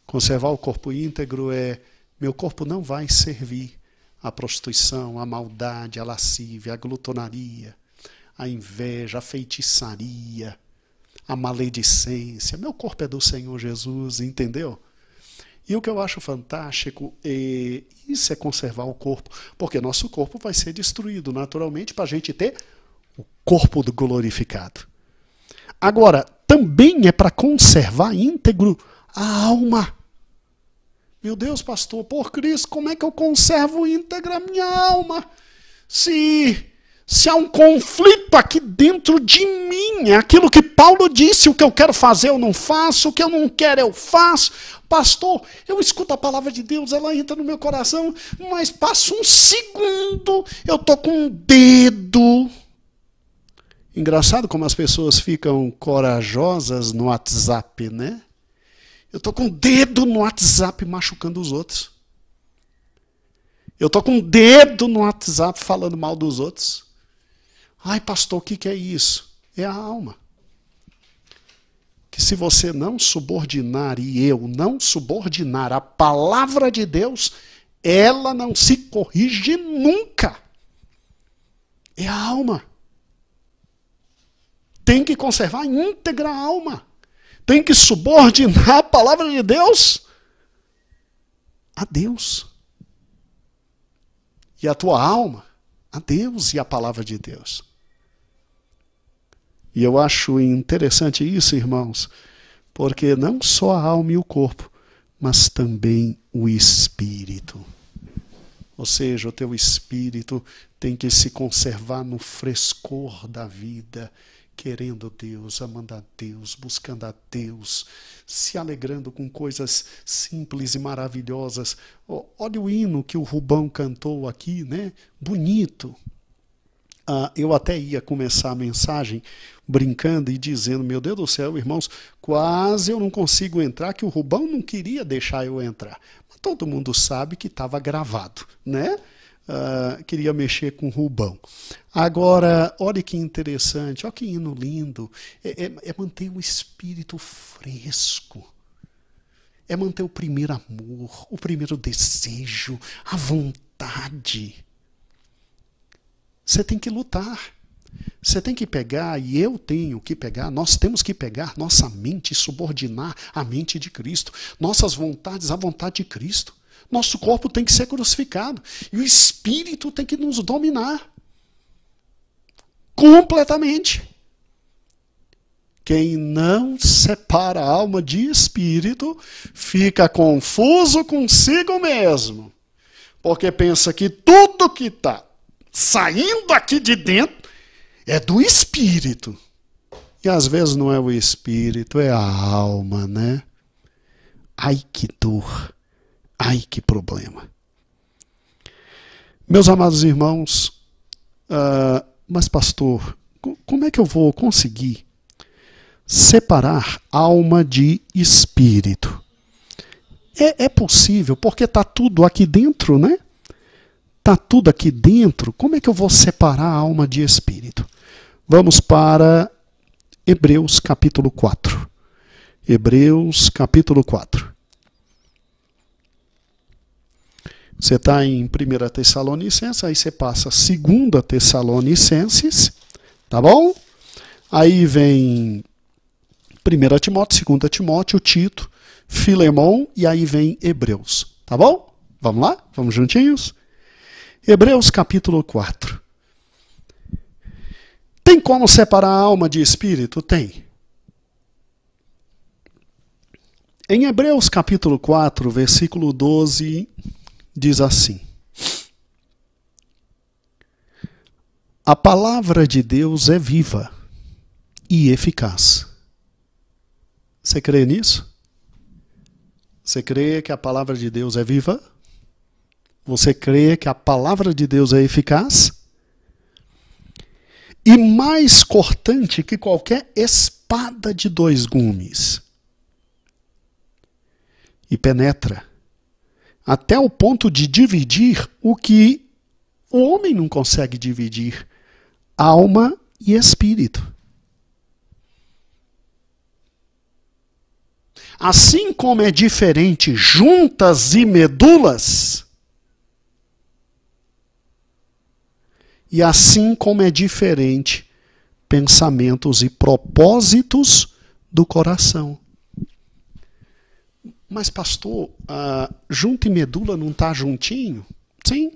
Conservar o corpo íntegro é, meu corpo não vai servir à prostituição, à maldade, à lascívia, à glutonaria, à inveja, à feitiçaria, à maledicência. Meu corpo é do Senhor Jesus, entendeu? E o que eu acho fantástico, isso é conservar o corpo, porque nosso corpo vai ser destruído naturalmente para a gente ter o corpo glorificado. Agora, também é para conservar íntegro a alma. Meu Deus, pastor, por Cristo, como é que eu conservo íntegra a minha alma? Se há um conflito aqui dentro de mim, é aquilo que Paulo disse, o que eu quero fazer eu não faço, o que eu não quero eu faço. Pastor, eu escuto a palavra de Deus, ela entra no meu coração, mas passa um segundo, eu estou com um dedo. Engraçado como as pessoas ficam corajosas no WhatsApp, né? Eu estou com o dedo no WhatsApp machucando os outros. Eu estou com o dedo no WhatsApp falando mal dos outros. Ai, pastor, o que é isso? É a alma. Que se você não subordinar e eu não subordinar a palavra de Deus, ela não se corrige nunca. É a alma. Tem que conservar íntegra a alma. Tem que subordinar a palavra de Deus a Deus. E a tua alma a Deus e a palavra de Deus. E eu acho interessante isso, irmãos, porque não só a alma e o corpo, mas também o espírito. Ou seja, o teu espírito tem que se conservar no frescor da vida, querendo Deus, amando a Deus, buscando a Deus, se alegrando com coisas simples e maravilhosas. Olha o hino que o Rubão cantou aqui, né? Bonito. Eu até ia começar a mensagem brincando e dizendo, meu Deus do céu, irmãos, quase eu não consigo entrar, que o Rubão não queria deixar eu entrar. Mas todo mundo sabe que estava gravado, né? Queria mexer com o Rubão. Agora, olha que interessante, olha que hino lindo. É manter o espírito fresco. É manter o primeiro amor, o primeiro desejo, a vontade. Você tem que lutar. Você tem que pegar, e eu tenho que pegar, nós temos que pegar nossa mente e subordinar a mente de Cristo. Nossas vontades à vontade de Cristo. Nosso corpo tem que ser crucificado. E o Espírito tem que nos dominar. Completamente. Quem não separa a alma de espírito fica confuso consigo mesmo. Porque pensa que tudo que está saindo aqui de dentro é do espírito. E às vezes não é o espírito, é a alma, né? Ai, que dor. Ai, que problema. Meus amados irmãos, mas pastor, como é que eu vou conseguir separar alma de espírito? É possível, porque está tudo aqui dentro, né? Está tudo aqui dentro. Como é que eu vou separar a alma de espírito? Vamos para Hebreus capítulo 4. Hebreus capítulo 4. Você está em 1 Tessalonicenses, aí você passa 2 Tessalonicenses, tá bom? Aí vem 1 Timóteo, 2 Timóteo, Tito, Filemão e aí vem Hebreus, tá bom? Vamos lá? Vamos juntinhos? Hebreus capítulo 4. Tem como separar a alma de espírito? Tem. Em Hebreus capítulo 4, versículo 12, diz assim: a palavra de Deus é viva e eficaz. Você crê nisso? Você crê que a palavra de Deus é viva? Você crê que a palavra de Deus é eficaz? E mais cortante que qualquer espada de 2 gumes. E penetra até o ponto de dividir o que o homem não consegue dividir: alma e espírito. Assim como é diferente juntas e medulas, e assim como é diferente pensamentos e propósitos do coração. Mas pastor, junta e medula não está juntinho? Sim.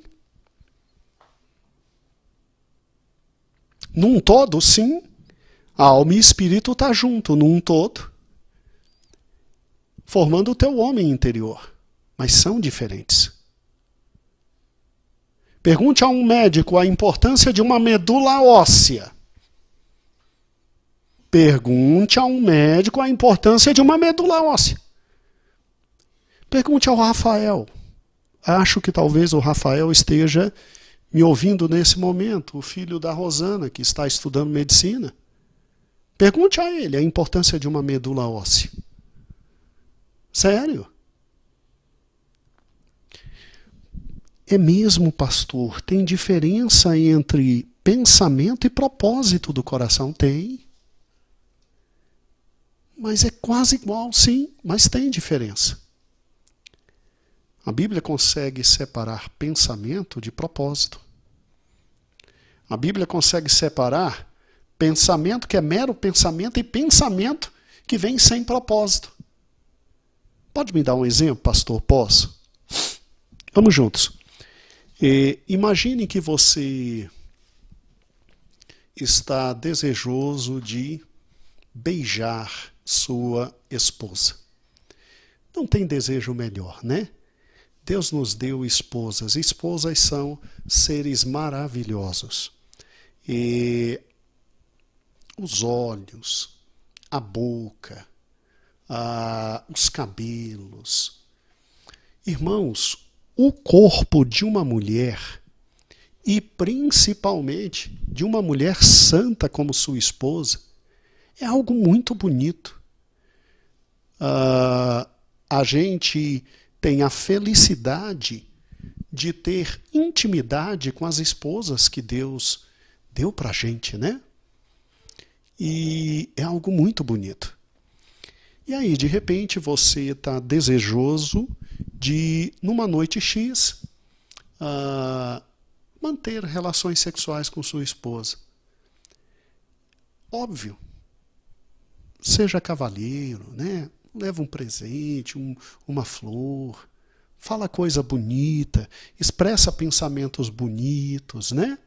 Num todo, sim. A alma e espírito está junto, num todo, formando o teu homem interior. Mas são diferentes. Pergunte a um médico a importância de uma medula óssea. Pergunte a um médico a importância de uma medula óssea. Pergunte ao Rafael. Acho que talvez o Rafael esteja me ouvindo nesse momento, o filho da Rosana, que está estudando medicina. Pergunte a ele a importância de uma medula óssea. Sério? É mesmo, pastor? Tem diferença entre pensamento e propósito do coração? Tem. Mas é quase igual, sim, mas tem diferença. A Bíblia consegue separar pensamento de propósito. A Bíblia consegue separar pensamento que é mero pensamento e pensamento que vem sem propósito. Pode me dar um exemplo, pastor? Posso? Vamos juntos. Imagine que você está desejoso de beijar sua esposa. Não tem desejo melhor, né? Deus nos deu esposas. Esposas são seres maravilhosos. E os olhos, a boca, os cabelos. Irmãos, o corpo de uma mulher, e principalmente de uma mulher santa como sua esposa, é algo muito bonito. A gente tem a felicidade de ter intimidade com as esposas que Deus deu para a gente, né? E é algo muito bonito. E aí, de repente, você está desejoso de, numa noite X, manter relações sexuais com sua esposa. Óbvio. Seja cavalheiro, né? Leva um presente, uma flor, fala coisa bonita, expressa pensamentos bonitos, né?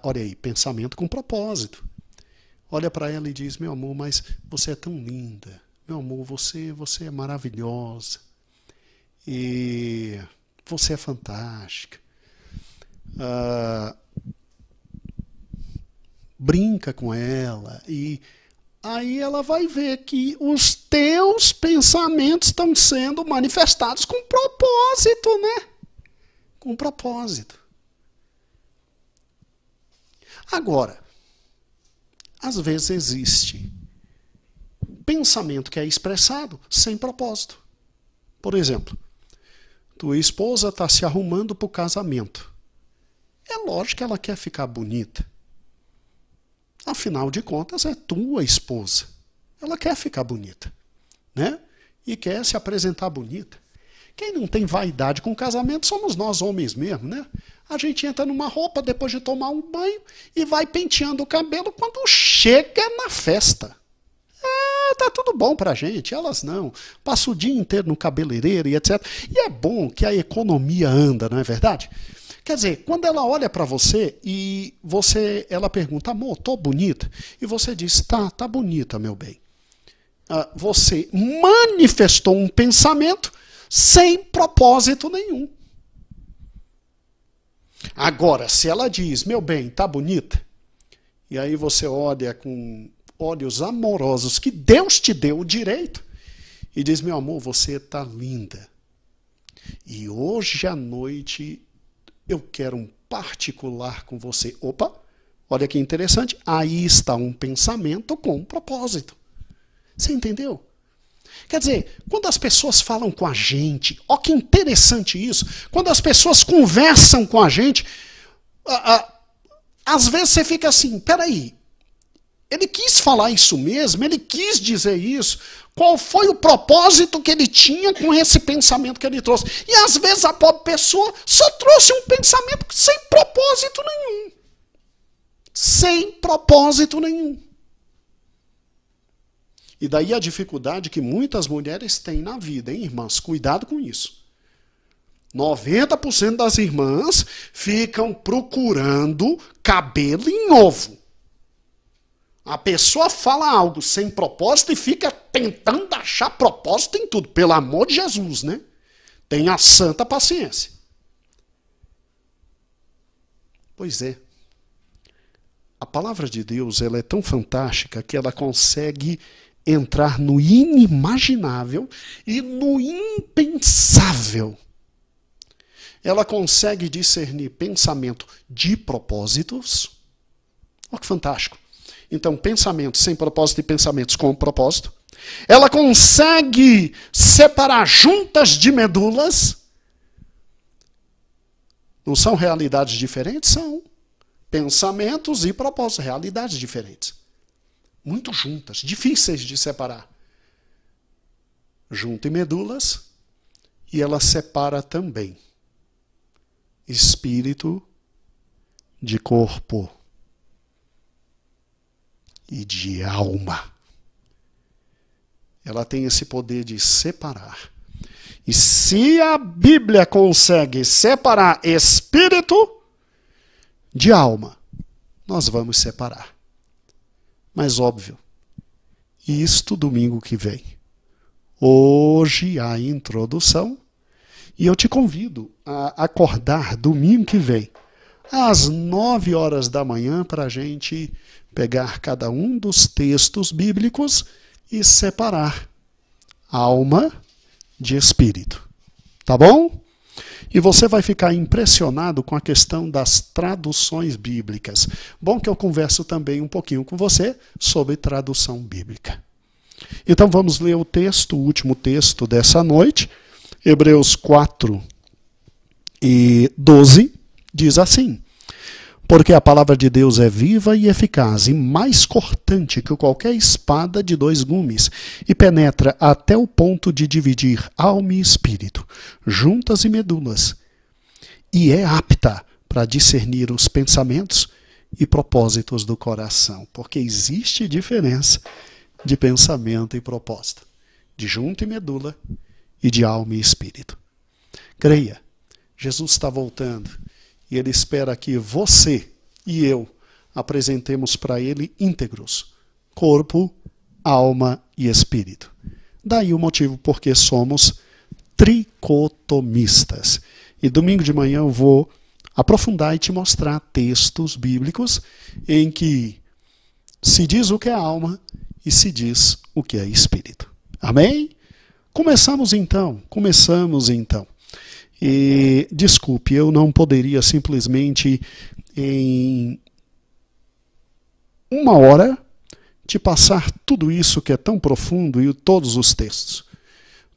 Olha aí, pensamento com propósito. olha para ela e diz, meu amor, mas você é tão linda. Meu amor, você é maravilhosa. E você é fantástica. Brinca com ela. E aí ela vai ver que os teus pensamentos estão sendo manifestados com propósito, né? Com propósito. Agora, às vezes existe pensamento que é expressado sem propósito. Por exemplo, tua esposa está se arrumando para o casamento. É lógico que ela quer ficar bonita. Afinal de contas, é tua esposa. Ela quer ficar bonita, né? E quer se apresentar bonita. Quem não tem vaidade com casamento somos nós homens mesmo, né? A gente entra numa roupa depois de tomar um banho e vai penteando o cabelo quando chega na festa. Tá tudo bom pra gente, elas não. Passa o dia inteiro no cabeleireiro e etc. E é bom que a economia anda, não é verdade? Quer dizer, quando ela olha para você e ela pergunta, amor, tô bonita? E você diz, tá bonita, meu bem. Você manifestou um pensamento sem propósito nenhum. Agora, se ela diz, meu bem, tá bonita? E aí você olha com olhos amorosos que Deus te deu o direito e diz, meu amor, você tá linda. E hoje à noite eu quero um particular com você. Opa, olha que interessante. Aí está um pensamento com um propósito. Você entendeu? Quer dizer, quando as pessoas falam com a gente, ó que interessante isso, quando as pessoas conversam com a gente, às vezes você fica assim, peraí, ele quis falar isso mesmo? Ele quis dizer isso? Qual foi o propósito que ele tinha com esse pensamento que ele trouxe? E às vezes a pobre pessoa só trouxe um pensamento sem propósito nenhum. Sem propósito nenhum. E daí a dificuldade que muitas mulheres têm na vida, hein, irmãs? Cuidado com isso. 90% das irmãs ficam procurando cabelo em ovo. A pessoa fala algo sem propósito e fica tentando achar propósito em tudo. Pelo amor de Jesus, né? Tenha santa paciência. Pois é. A palavra de Deus, ela é tão fantástica que ela consegue entrar no inimaginável e no impensável. Ela consegue discernir pensamento de propósitos. Olha que fantástico. Então, pensamentos sem propósito e pensamentos com propósito. Ela consegue separar juntas de medulas. Não são realidades diferentes? São. Pensamentos e propósitos, realidades diferentes. Muito juntas, difíceis de separar. Junta e medulas, e ela separa também espírito de corpo e de alma. Ela tem esse poder de separar. E se a Bíblia consegue separar espírito de alma, nós vamos separar. Mas óbvio, isto domingo que vem. Hoje a introdução e eu te convido a acordar domingo que vem, às 9 horas da manhã, para a gente pegar cada um dos textos bíblicos e separar alma de espírito. Tá bom? E você vai ficar impressionado com a questão das traduções bíblicas. Bom que eu converso também um pouquinho com você sobre tradução bíblica. Então vamos ler o texto, o último texto dessa noite. Hebreus 4:12 diz assim: porque a palavra de Deus é viva e eficaz e mais cortante que qualquer espada de 2 gumes e penetra até o ponto de dividir alma e espírito, juntas e medulas, e é apta para discernir os pensamentos e propósitos do coração, porque existe diferença de pensamento e propósito, de junta e medula e de alma e espírito. Creia, Jesus está voltando. E ele espera que você e eu apresentemos para ele íntegros, corpo, alma e espírito. Daí o motivo porque somos tricotomistas. E domingo de manhã eu vou aprofundar e te mostrar textos bíblicos em que se diz o que é alma e se diz o que é espírito. Amém? Começamos então. E, desculpe, eu não poderia simplesmente em uma hora te passar tudo isso que é tão profundo e todos os textos.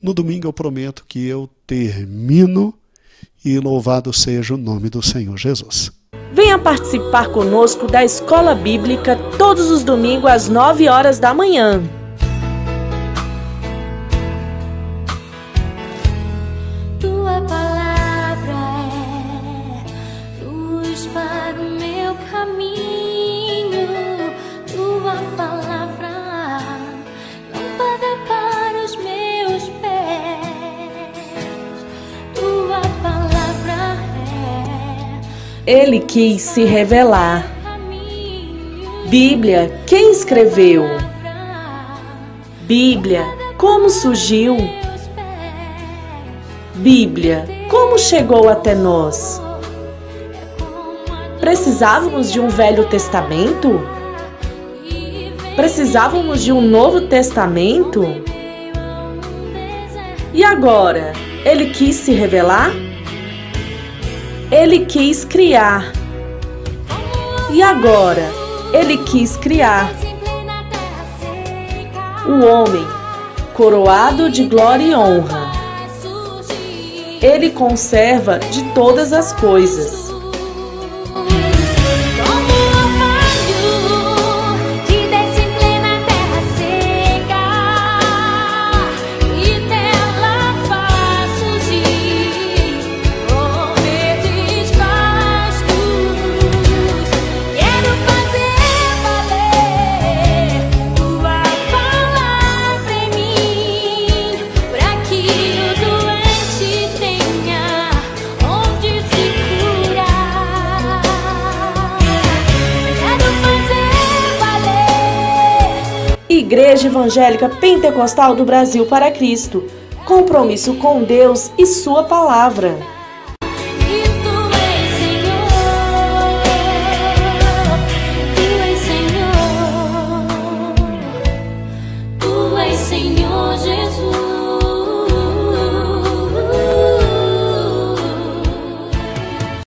No domingo eu prometo que eu termino e louvado seja o nome do Senhor Jesus. Venha participar conosco da Escola Bíblica todos os domingos às 9 horas da manhã. Tua palavra é luz para o meu caminho. Tua palavra lâmpada para os meus pés. Tua palavra é. Ele quis se revelar. Bíblia, quem escreveu? Bíblia, como surgiu? Bíblia, como chegou até nós? Precisávamos de um Velho Testamento? Precisávamos de um Novo Testamento? E agora, ele quis se revelar? Ele quis criar. E agora, ele quis criar. O homem, coroado de glória e honra. Ele conserva de todas as coisas. Igreja Evangélica Pentecostal do Brasil para Cristo. Compromisso com Deus e Sua Palavra.